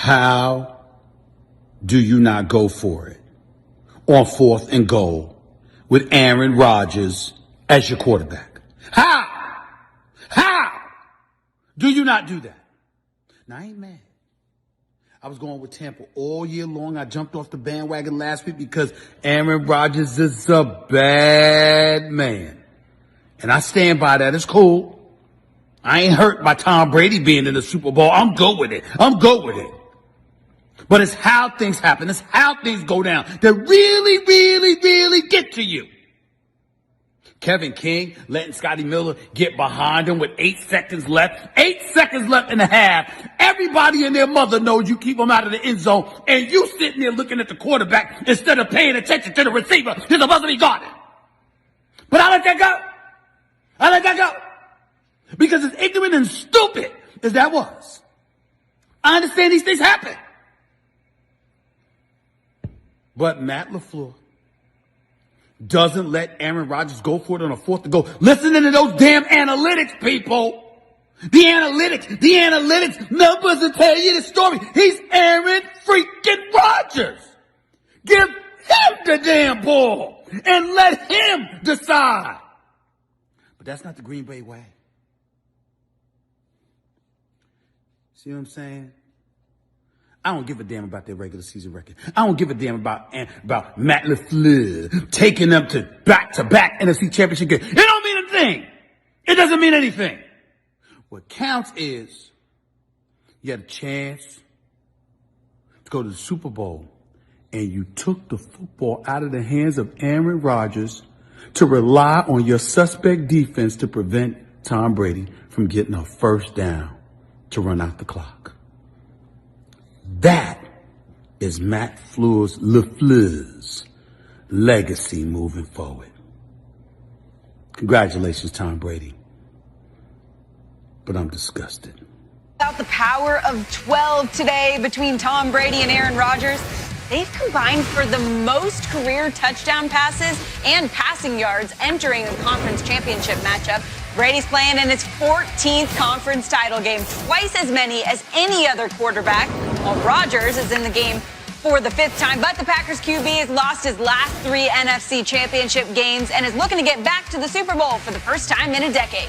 How do you not go for it on 4th and goal with Aaron Rodgers as your quarterback? How do you not do that? Now, I ain't mad. I was going with Tampa all year long. I jumped off the bandwagon last week because Aaron Rodgers is a bad man. And I stand by that. It's cool. I ain't hurt by Tom Brady being in the Super Bowl. I'm good with it. But it's how things happen. It's how things go down that really get to you. Kevin King letting Scotty Miller get behind him with 8 seconds left. 8 seconds left in the half. Everybody and their mother knows you keep them out of the end zone, and you sitting there looking at the quarterback instead of paying attention to the receiver. You're supposed to be guarded. But I let that go. Because as ignorant and stupid as that was, I understand these things happen. But Matt LaFleur doesn't let Aaron Rodgers go for it on a 4th and goal. Listening to those damn analytics, people. The analytics numbers will tell you the story. He's Aaron freaking Rodgers. Give him the damn ball and let him decide. But that's not the Green Bay way. See what I'm saying? I don't give a damn about their regular season record. I don't give a damn about Matt LaFleur taking them to back-to-back NFC championship games. It don't mean a thing. It doesn't mean anything. What counts is you had a chance to go to the Super Bowl, and you took the football out of the hands of Aaron Rodgers to rely on your suspect defense to prevent Tom Brady from getting a first down to run out the clock. That is Matt LaFleur's legacy moving forward. Congratulations, Tom Brady. But I'm disgusted. About the power of 12 today between Tom Brady and Aaron Rodgers. They've combined for the most career touchdown passes and passing yards entering a conference championship matchup. Brady's playing in his 14th conference title game, twice as many as any other quarterback, while Rodgers is in the game for the 5th time. But the Packers QB has lost his last 3 NFC championship games and is looking to get back to the Super Bowl for the first time in a decade.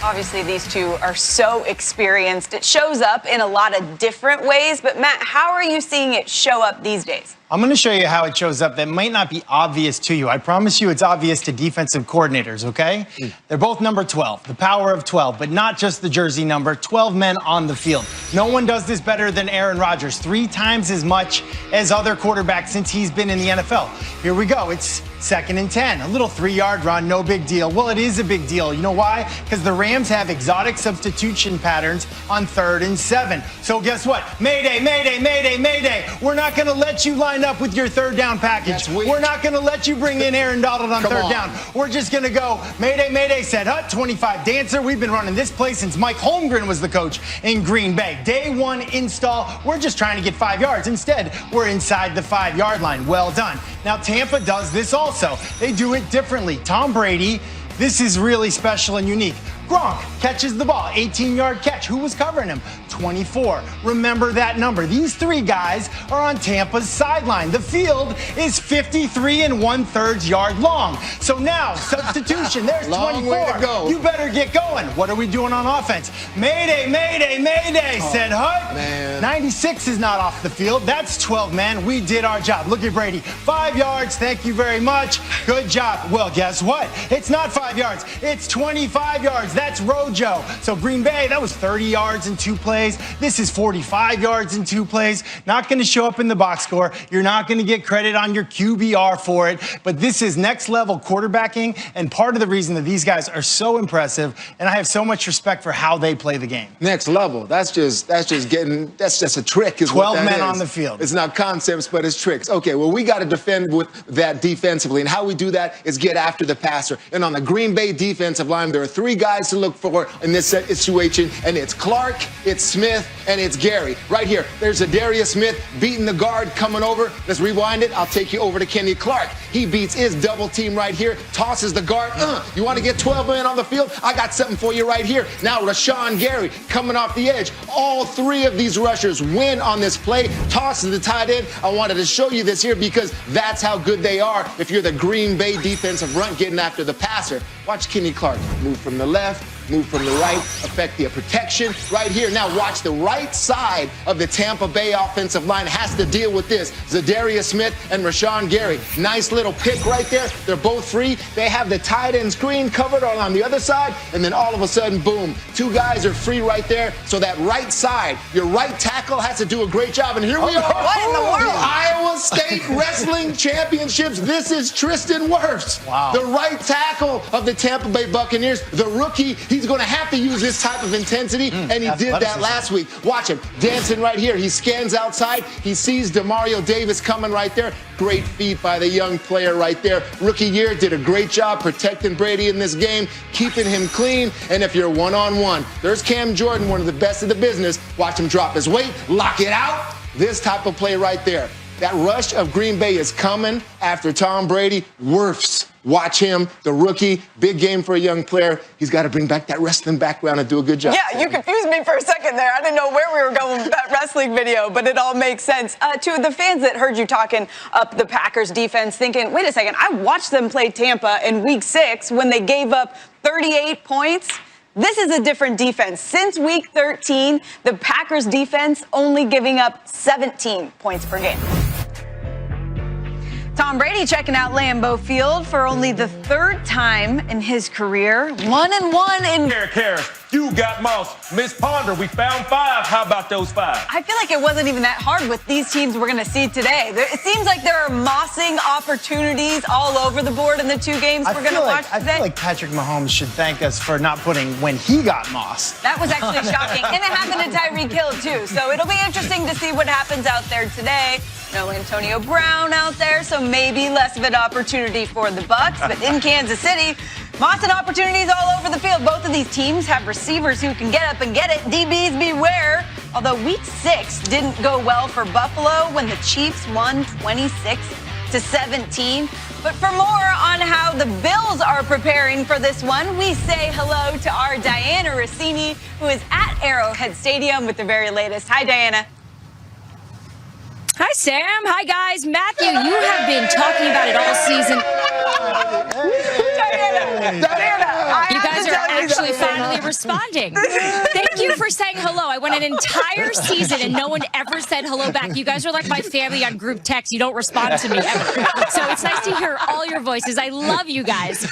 Obviously, these two are so experienced. It shows up in a lot of different ways. But, Matt, how are you seeing it show up these days? I'm going to show you how it shows up that might not be obvious to you. I promise you it's obvious to defensive coordinators, okay? They're both number 12, the power of 12, but not just the jersey number, 12 men on the field. No one does this better than Aaron Rodgers, 3 times as much as other quarterbacks since he's been in the NFL. Here we go. It's 2nd and 10, a little 3-yard run, no big deal. Well, it is a big deal. You know why? Because the Rams have exotic substitution patterns on 3rd and 7. So guess what? Mayday, mayday, mayday, mayday. We're not going to let you line up with your 3rd down package. We're not going to let you bring in Aaron Donald on 3rd down. We're just going to go mayday, mayday, said Hut, 25 dancer. We've been running this play since Mike Holmgren was the coach in Green Bay. Day 1 install. We're just trying to get 5 yards. Instead, we're inside the 5-yard line. Well done. Now, Tampa does this also. They do it differently. Tom Brady, this is really special and unique. Gronk catches the ball, 18-yard catch. Who was covering him? 24. Remember that number. These 3 guys are on Tampa's sideline. The field is 53 1/3 yard long. So now, substitution. There's long 24. Way to go. You better get going. What are we doing on offense? Mayday, mayday, mayday, said Hut. Man. 96 is not off the field. That's 12 men. We did our job. Look at Brady. 5 yards. Thank you very much. Good job. Well, guess what? It's not 5 yards. It's 25 yards. That's Rojo. So Green Bay, that was 30 yards in 2 plays. This is 45 yards in 2 plays. Not going to show up in the box score. You're not going to get credit on your QBR for it. But this is next level quarterbacking, and part of the reason that these guys are so impressive, and I have so much respect for how they play the game. Next level. That's just a trick. Is 12 what that men is. on the field. It's not concepts, but it's tricks. Okay, well, we got to defend with that defensively, and how we do that is get after the passer. And on the Green Bay defensive line, there are 3 guys to look for in this situation, and it's Clark, it's Smith, and it's Gary. Right here, there's a Darius Smith beating the guard coming over. Let's rewind it. I'll take you over to Kenny Clark. He beats his double team right here, tosses the guard. You want to get 12 men on the field? I got something for you right here. Now Rashawn Gary coming off the edge. All three of these rushers win on this play, tosses the tight end. I wanted to show you this here because that's how good they are if you're the Green Bay defensive front getting after the passer. Watch Kenny Clark move from the left, move from the right, affect the protection right here. Now watch the right side of the Tampa Bay offensive line has to deal with this. A Smith and Rashawn Gary. Nice little pick right there. They're both free. They have the tight end screen covered on the other side, and then all of a sudden, boom, two guys are free right there. So that right side, your right tackle has to do a great job. And here we are. What in the world? The Iowa State Wrestling Championships. This is Tristan Wirfs, the right tackle of the Tampa Bay Buccaneers, the rookie. He's going to have to use this type of intensity, and he did that last week. Watch him dancing right here. He scans outside. He sees Demario Davis coming right there. Great feed by the young player right there. Rookie year, did a great job protecting Brady in this game, keeping him clean. And if you're one-on-one, there's Cam Jordan, one of the best of the business. Watch him drop his weight, lock it out. This type of play right there. That rush of Green Bay is coming after Tom Brady. Wirfs, watch him, the rookie. Big game for a young player. He's got to bring back that wrestling background and do a good job. Yeah, you confused me for a second there. I didn't know where we were going with that wrestling video, but it all makes sense. To the fans that heard you talking up the Packers defense, thinking, wait a second, I watched them play Tampa in Week 6 when they gave up 38 points. This is a different defense. Since Week 13, the Packers defense only giving up 17 points per game. Tom Brady checking out Lambeau Field for only the third time in his career. 1-1 in... Harris, you got Moss. Miss Ponder, we found 5. How about those 5? I feel like it wasn't even that hard with these teams we're going to see today. It seems like there are mossing opportunities all over the board in the two games we're going to watch today. I feel like Patrick Mahomes should thank us for not putting when he got mossed. That was actually shocking. And it happened to Tyreek Hill, too. So it'll be interesting to see what happens out there today. No Antonio Brown out there, so maybe less of an opportunity for the Bucs. But in Kansas City, mossing opportunities all over the field. Both of these teams have receivers who can get up and get it. DBs beware. Although Week 6 didn't go well for Buffalo when the Chiefs won 26-17. But for more on how the Bills are preparing for this one, we say hello to our Diana Rossini, who is at Arrowhead Stadium with the very latest. Hi, Diana. Hi, Sam. Hi, guys. Matthew, you have been talking about it all season. Diana, you guys are actually finally responding. Thank you for saying hello. I went an entire season and no one ever said hello back. You guys are like my family on group text. You don't respond to me ever. So it's nice to hear all your voices. I love you guys.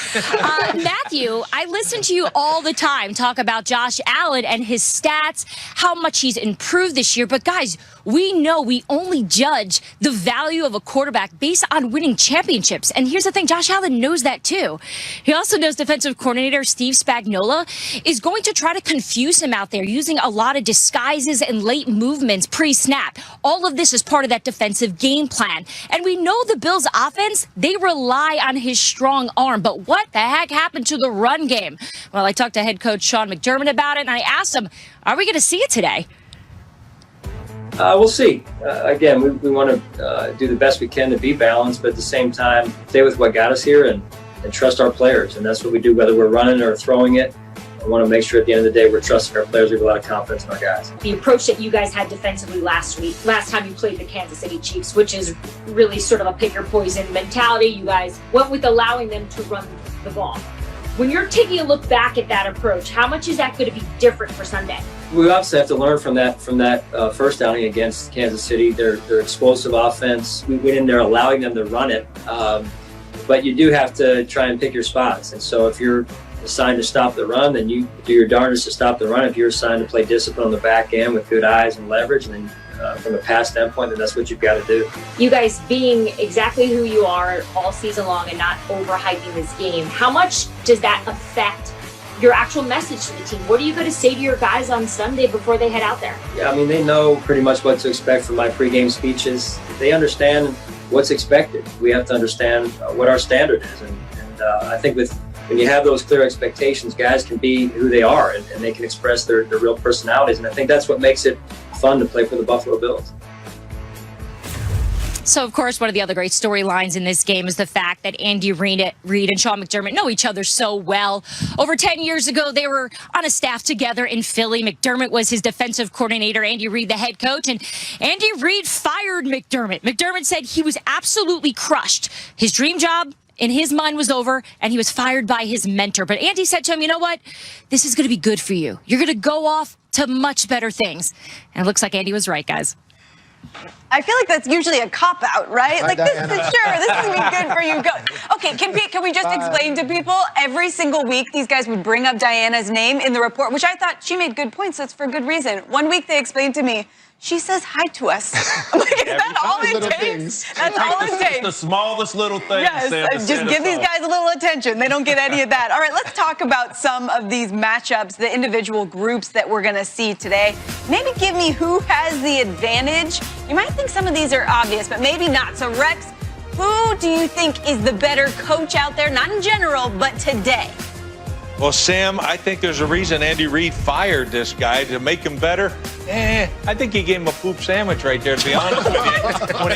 Matthew, I listen to you all the time talk about Josh Allen and his stats, how much he's improved this year. But guys, we know we only judge the value of a quarterback based on winning championships. And here's the thing, Josh Allen knows that too. He also knows defensive coordinator Steve Spagnuolo is going to try to confuse him out there using a lot of disguises and late movements pre-snap. All of this is part of that defensive game plan. And we know the Bills offense, they rely on his strong arm. But what the heck happened to the run game? Well, I talked to head coach Sean McDermott about it, and I asked him, are we going to see it today? We'll see. Again, we want to do the best we can to be balanced, but at the same time, stay with what got us here and trust our players. And that's what we do, whether we're running or throwing it. I want to make sure at the end of the day we're trusting our players. We have a lot of confidence in our guys. The approach that you guys had defensively last time you played the Kansas City Chiefs, which is really sort of a pick your poison mentality. You guys went with allowing them to run the ball. When you're taking a look back at that approach, how much is that going to be different for Sunday? We obviously have to learn from that first outing against Kansas City. Their explosive offense. We went in there allowing them to run it, but you do have to try and pick your spots. And so if you're assigned to stop the run, then you do your darndest to stop the run. If you're assigned to play discipline on the back end with good eyes and leverage, and then from a pass standpoint, then that's what you've got to do. You guys being exactly who you are all season long and not overhyping this game, how much does that affect your actual message to the team? What are you going to say to your guys on Sunday before they head out there? Yeah, I mean, they know pretty much what to expect from my pregame speeches. They understand what's expected. We have to understand what our standard is. And I think when you have those clear expectations, guys can be who they are and they can express their real personalities. And I think that's what makes it fun to play for the Buffalo Bills. So, of course, one of the other great storylines in this game is the fact that Andy Reid and Sean McDermott know each other so well. Over 10 years ago, they were on a staff together in Philly. McDermott was his defensive coordinator, Andy Reid the head coach, and Andy Reid fired McDermott. McDermott said he was absolutely crushed. His dream job in his mind was over, and he was fired by his mentor. But Andy said to him, you know what? This is going to be good for you. You're going to go off to much better things. And it looks like Andy was right, guys. I feel like that's usually a cop-out, right? Like, this is going to be good for you. Go. Okay, can we just explain to people, every single week these guys would bring up Diana's name in the report, which I thought she made good points. That's for good reason. One week they explained to me, she says hi to us. I'm like, is that all it takes? That's all it takes. The smallest little thing. Yes, just give these guys a little attention. They don't get any of that. All right, let's talk about some of these matchups, the individual groups that we're going to see today. Maybe give me who has the advantage. You might think some of these are obvious, but maybe not. So, Rex, who do you think is the better coach out there? Not in general, but today. Well, Sam, I think there's a reason Andy Reid fired this guy to make him better. I think he gave him a poop sandwich right there, to be honest with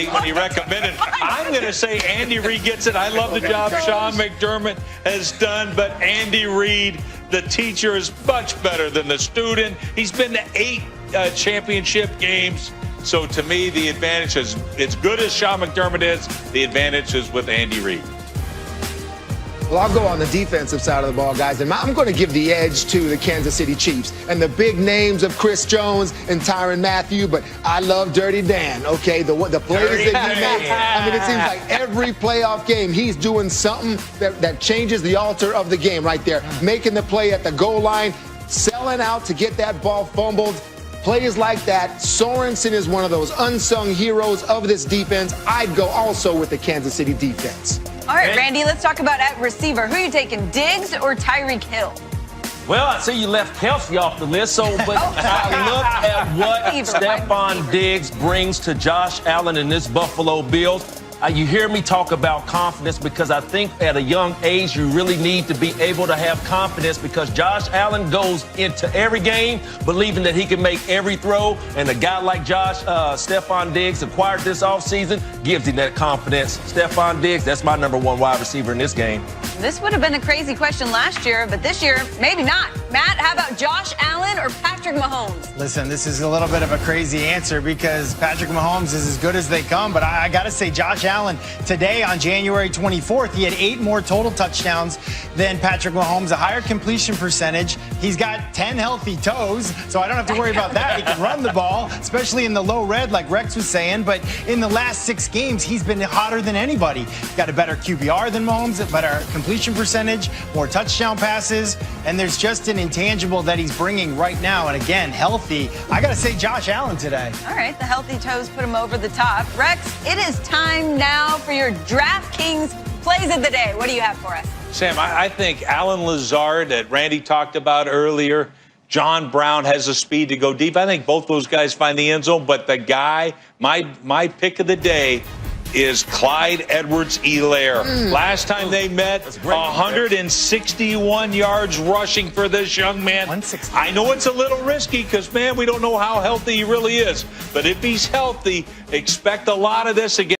you, when he recommended. I'm going to say Andy Reid gets it. I love the job Sean McDermott has done, but Andy Reid, the teacher, is much better than the student. He's been to 8 championship games. So to me, the advantage is, as good as Sean McDermott is, the advantage is with Andy Reid. Well, I'll go on the defensive side of the ball, guys, and I'm going to give the edge to the Kansas City Chiefs and the big names of Chris Jones and Tyrann Mathieu, but I love Dirty Dan, okay? The plays that he makes. I mean, it seems like every playoff game he's doing something that changes the altar of the game right there, making the play at the goal line, selling out to get that ball fumbled. Plays like that, Sorensen is one of those unsung heroes of this defense. I'd go also with the Kansas City defense. All right, Randy, let's talk about at receiver. Who are you taking, Diggs or Tyreek Hill? Well, I see you left Kelsey off the list, but I look at what Stephon Diggs brings to Josh Allen and this Buffalo Bills. You hear me talk about confidence because I think at a young age you really need to be able to have confidence because Josh Allen goes into every game believing that he can make every throw, and a guy like Stephon Diggs, acquired this offseason, gives him that confidence. Stephon Diggs, that's my number 1 wide receiver in this game. This would have been a crazy question last year, but this year, maybe not. Matt, how about Josh Allen or Patrick Mahomes? Listen, this is a little bit of a crazy answer because Patrick Mahomes is as good as they come, but I got to say Josh Allen today on January 24th, he had 8 more total touchdowns than Patrick Mahomes, a higher completion percentage. He's got 10 healthy toes, so I don't have to worry about that. He can run the ball, especially in the low red, like Rex was saying, but in the last 6 games, he's been hotter than anybody. Got a better QBR than Mahomes, a better completion percentage, more touchdown passes, and there's just an intangible that he's bringing right now, and again, healthy. I got to say Josh Allen today. All right, the healthy toes put him over the top. Rex, it is time now for your DraftKings plays of the day. What do you have for us? Sam, I think Alan Lazard that Randy talked about earlier, John Brown has the speed to go deep. I think both those guys find the end zone, but the guy, my pick of the day is Clyde Edwards-Helaire. Last time they met, 161 yards rushing for this young man. I know it's a little risky because, man, we don't know how healthy he really is. But if he's healthy, expect a lot of this again.